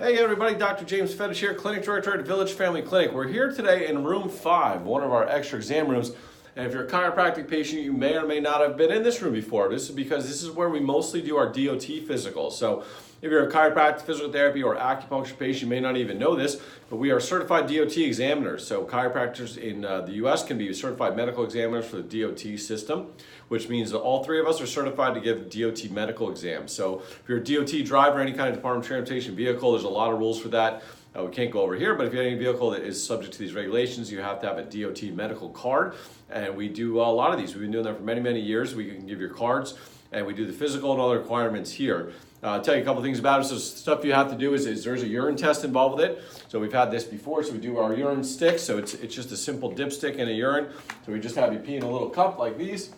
Hey everybody, Dr. James Fetish here, Clinic Director at Village Family Clinic. We're here today in room 5, one of our extra exam rooms. And if you're a chiropractic patient, you may or may not have been in this room before. This is because this is where we mostly do our DOT physicals. So if you're a chiropractic, physical therapy, or acupuncture patient, you may not even know this, but we are certified DOT examiners. So chiropractors in the US can be certified medical examiners for the DOT system, which means that all three of us are certified to give DOT medical exams. So if you're a DOT driver, any kind of Department of Transportation vehicle, there's a lot of rules for that. We can't go over here, but if you have any vehicle that is subject to these regulations, you have to have a DOT medical card. And we do a lot of these. We've been doing that for many, many years. We can give your cards, and we do the physical and all the requirements here. I'll tell you a couple things about it. So stuff you have to do is there's a urine test involved with it. So we've had this before. So we do our urine stick. So it's just a simple dipstick and a urine. So we just have you pee in a little cup like these.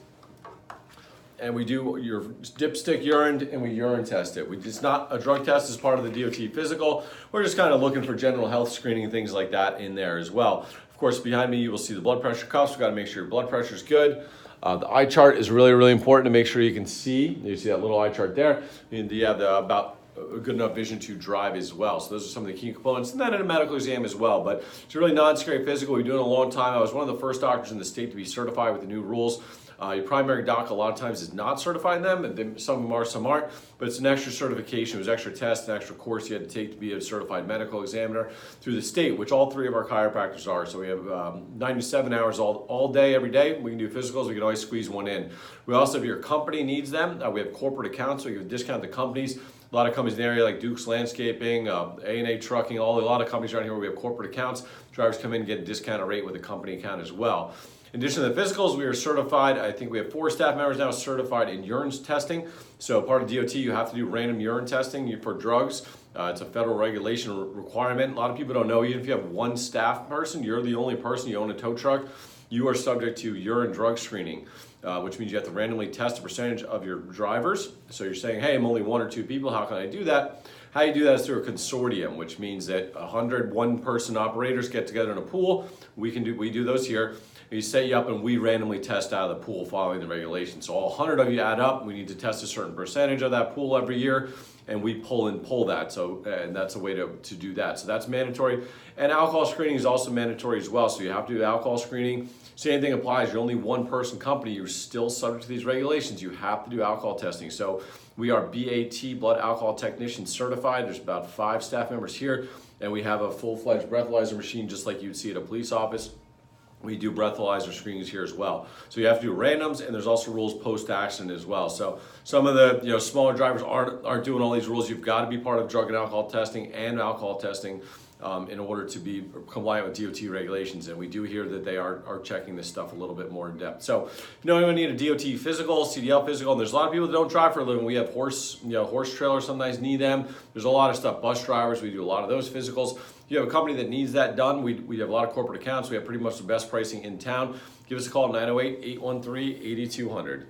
And we do your dipstick urine and we urine test it. It's not a drug test as part of the DOT physical. We're just kind of looking for general health screening and things like that in there as well. Of course, behind me you will see the blood pressure cuffs. We've got to make sure your blood pressure is good. The eye chart is really, really important to make sure you can see. You see that little eye chart there. And you have about a good enough vision to drive as well. So those are some of the key components. And then in a medical exam as well. But it's a really non-scary physical. We've been doing it a long time. I was one of the first doctors in the state to be certified with the new rules. Your primary doc a lot of times is not certifying them, and some of them are, some aren't, but it's an extra certification. It was extra test, an extra course you had to take to be a certified medical examiner through the state, which all three of our chiropractors are. So we have 97 hours all day, every day. We can do physicals, we can always squeeze one in. We also, if your company needs them, we have corporate accounts, so you can discount the companies. A lot of companies in the area like Duke's Landscaping, A&A Trucking, a lot of companies around here where we have corporate accounts. Drivers come in and get a discounted rate with a company account as well. In addition to the physicals, we are certified. I think we have 4 staff members now certified in urine testing. So part of DOT, you have to do random urine testing for drugs. It's a federal regulation requirement. A lot of people don't know, even if you have one staff person, you're the only person, you own a tow truck, you are subject to urine drug screening, which means you have to randomly test a percentage of your drivers. So you're saying, hey, I'm only 1 or 2 people, how can I do that? How you do that is through a consortium, which means that 100 one-person operators get together in a pool. We do those here. We set you up and we randomly test out of the pool following the regulations. So all 100 of you add up. We need to test a certain percentage of that pool every year, and we pull that. So and that's a way to do that. So that's mandatory. And alcohol screening is also mandatory as well. So you have to do alcohol screening. Same thing applies. You're only one-person company. You're still subject to these regulations. You have to do alcohol testing. So we are BAT, blood alcohol technician certified. There's about 5 staff members here, and we have a full-fledged breathalyzer machine just like you'd see at a police office. We do breathalyzer screenings here as well. So you have to do randoms, and there's also rules post-accident as well. So some of the smaller drivers aren't doing all these rules. You've got to be part of drug and alcohol testing in order to be compliant with DOT regulations. And we do hear that they are checking this stuff a little bit more in depth. So you need a DOT physical, CDL physical, and there's a lot of people that don't drive for a living. We have horse trailers sometimes need them. There's a lot of stuff. Bus drivers, we do a lot of those physicals. If you have a company that needs that done, we have a lot of corporate accounts. We have pretty much the best pricing in town. Give us a call at 908-813-8200.